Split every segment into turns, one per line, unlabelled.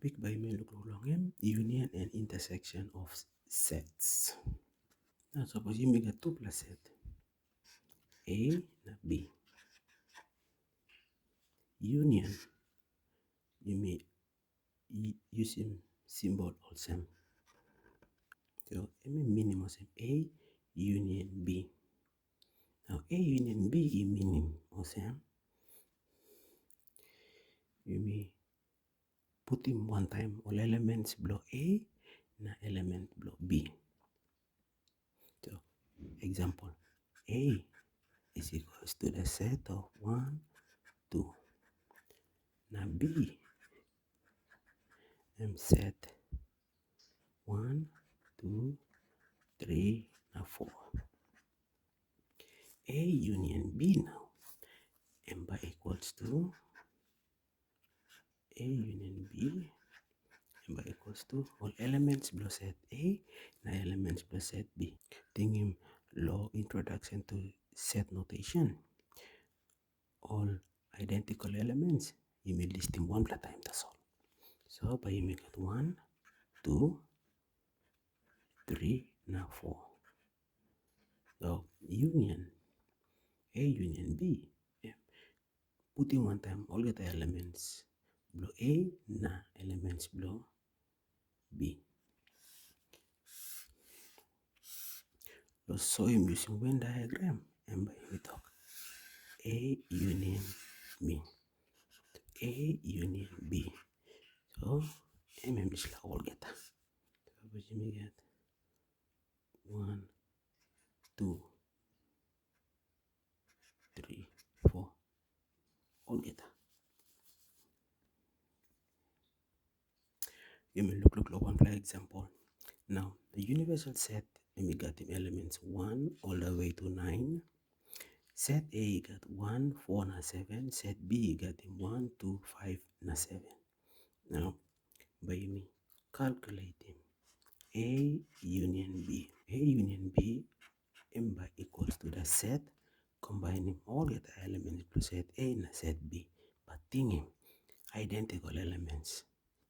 topic by me look long union and intersection of sets. Now suppose you make a tuple set A na B. Union you may use symbol also. So minimum A union B. Now A union B is minimum also. You may put in one time all elements below A na element below B. So example A is equals to the set of 1, 2. Now B set 1, 2, 3, now 4. A union B now M by equals to A union B M by equals to all elements below set A na elements below set B. Thinking law introduction to set notation. All identical elements you may list them one time, that's all. So by you make it 1, 2, 3, now 4. So union A union B, putting one time all the elements below A na elements below B. So I'm using Venn diagram and by we talk A union B. A union B. So I'm just like all get. So we get 1, 2, 3, 4. All get. You may look one for example. Now the universal set we got the elements 1 all the way to 9. Set A got 1, 4 na 7. Set B got 1, 2, 5 na 7. Now by me calculating A union B. A union B M by equals to the set combining all the elements plus set A na set B. But thinking identical elements,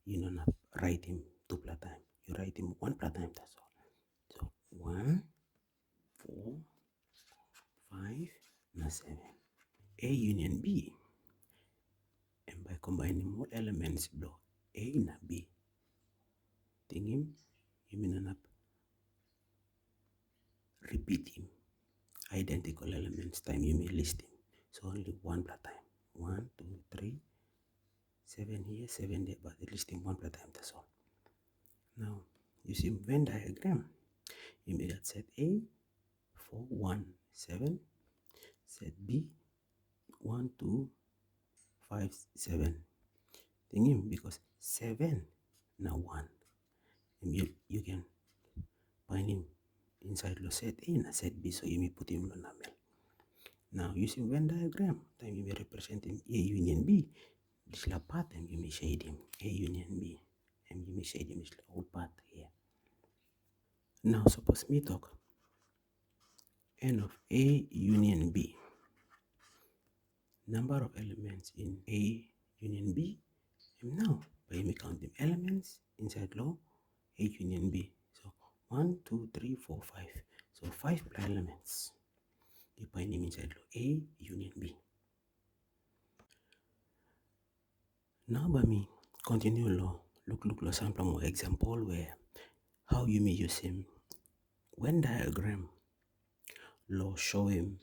you know not write him two per time. You write him one per time, that's all. So 1, 4, 5 na 7. A union B and by combining more elements below A na B. Thinking you may not repeat him. Identical elements time you may list him. So only one per time. 1, 2, 3, 7 here, 7 there, but at least in one per time, that's all. Now using Venn diagram, you may that set A 4, 1, 7, set B 1, 2, 5, 7. Thinking because 7 now 1. And you can find him inside the set A and set B, so you may put him in number. Now using Venn diagram, then you may represent him A union B. This la path and you may shade him A union B. And you may shade him this whole path here. Now suppose me talk N of A union B. Number of elements in A union B. And now by me count them elements inside law A union B. So 1, 2, 3, 4, 5. So 5 elements. You find them inside law A union B. Now by me continue law. Look sample more example where how you may use him Venn diagram law show him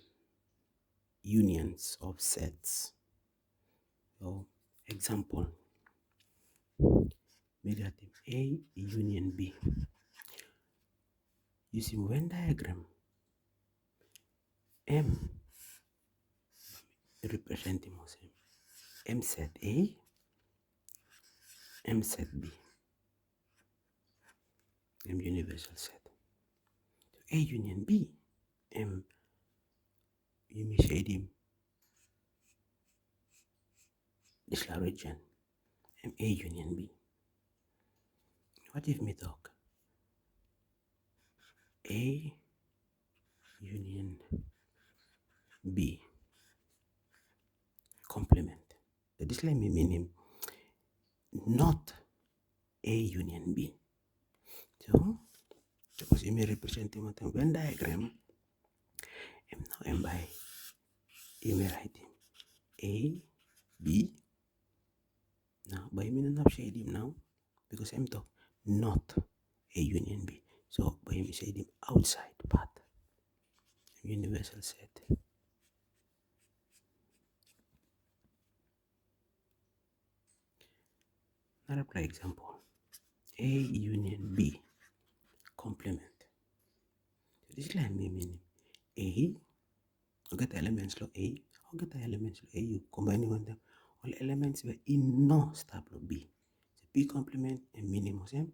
unions of sets. So example we got him A union B. Using Venn diagram M represent him as M set A, M set B, M universal set. So A union B, M you may shade him this region, M A union B. What if me talk A union B complement? This let me mean him not A union B. So, suppose you may represent him with a Venn diagram. And now and by you may write him A, B. Now by me not shade him now because I'm talk not A union B. So by me shade him outside path. Universal set. Another play example. A union B complement. So this line may mean A, you get the elements lo A, you get the elements lo A, you combine them. All elements were in no stable B. So B complement and minimum same,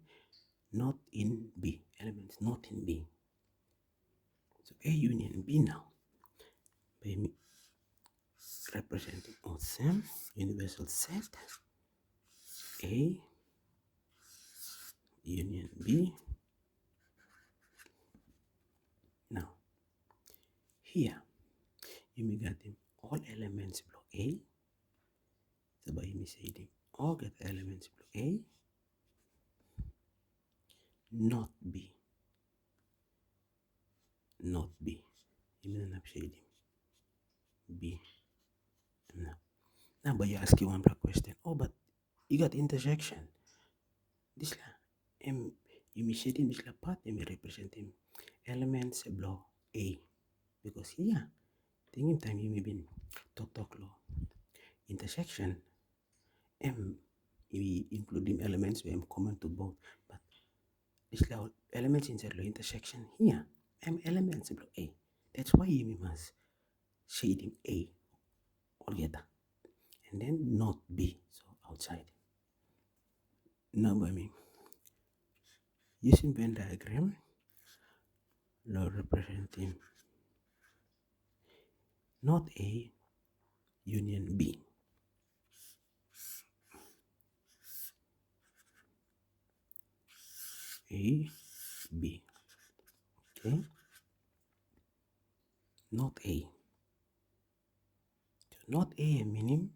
not in B. Elements not in B. So A union B now. By me representing on same universal set A union B. Now here you may get them all elements below A. So by me say them all get elements below A, not B. Not B. You may not shade him. B. Now, but you ask you one more question. Oh, but you got intersection. This you may shade him this part, you may represent him elements below A. Because here, thinking time you may be talk law. Intersection M we include them elements where M common to both. But this elements inside the intersection here, M elements below A. That's why you must shade him A altogether. And then not B, so outside. Now by me using Venn diagram, now representing not A union B. A, B. Okay? Not A. So not A meaning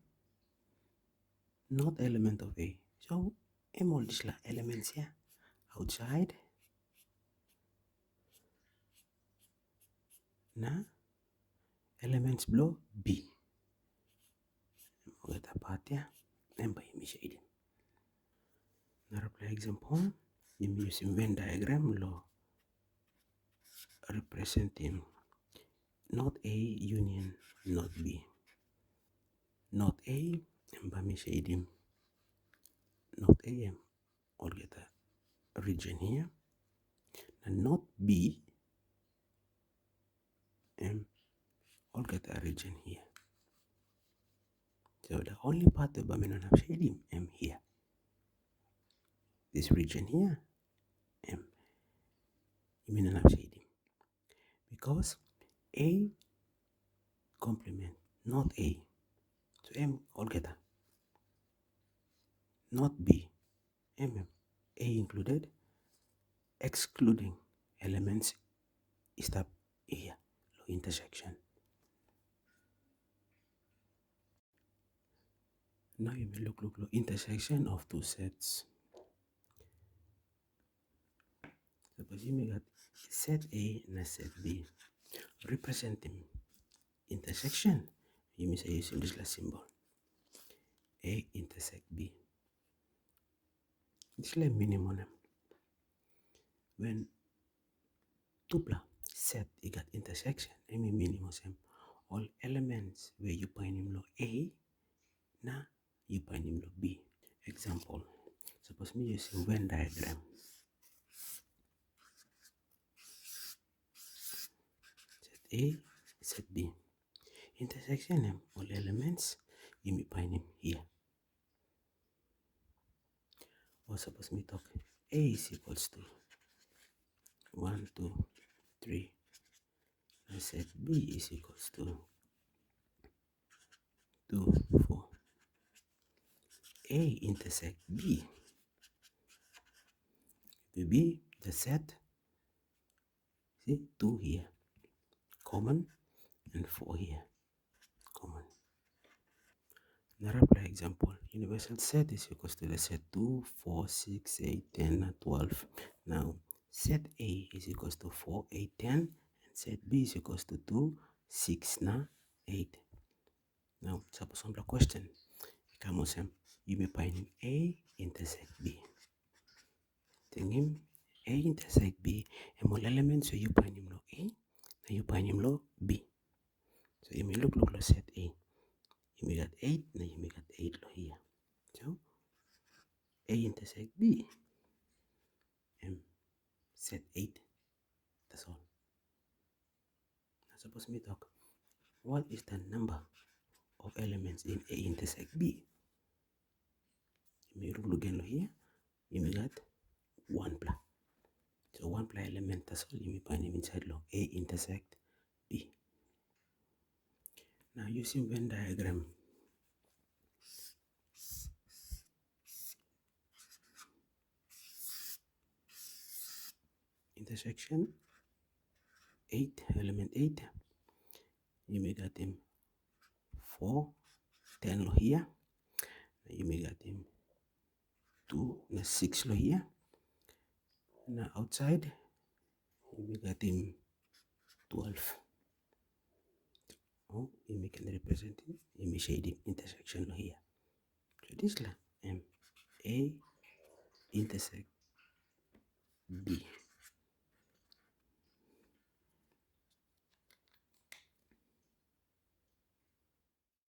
not element of A. So M all these elements here outside. Now elements below B. Get a part here and by me shading. Now apply example. I'm using Venn diagram law representing not A union not B. Not A and by me shading not A M all get a region here and not B M all get a region here. So the only part of Baminon have shading M here. This region here M you mean have shading. Because A complement not A. So M all get a not B M A included excluding elements is that here low intersection. Now you may look intersection of two sets. Suppose you may get set A and set B representing intersection. You may say using this last symbol A intersect B. This is minimum. When tupla set you got intersection, I mean minimum same. All elements where you point him low A, now you point him low B. Example. Suppose me using Venn diagram. Set A, set B. Intersection them all elements, you may find him here. Or suppose me talk A is equals to 1, 2, 3. I said B is equals to 2, 4. A intersect B. To be the set, see 2 here, common, and 4 here, common. Another play example universal set is equals to the set 2, 4, 6, 8, 10, 12. Now, set A is equals to 4, 8, 10, and set B is equals to 2, 6, 8. Now, suppose on the question, you may find A intersect B. Tingin A intersect B, and more elements so you find him lo A, and you find him lo B. So you may look lo set A. You may got 8, now you may got 8 lo here. So A intersect B, and set 8. That's all. Now suppose me talk, what is the number of elements in A intersect B? You may look again here. You may got 1 plus. So 1 plus element, that's all you may find him inside lo A intersect B. Now using Venn diagram, intersection 8, element 8, you may got him 4, 10 lo here. You may got him 2, 6 lo here. Now outside, you may got him 12. Oh, you may can represent it, you may shade him intersection lo here. So this is A intersect B.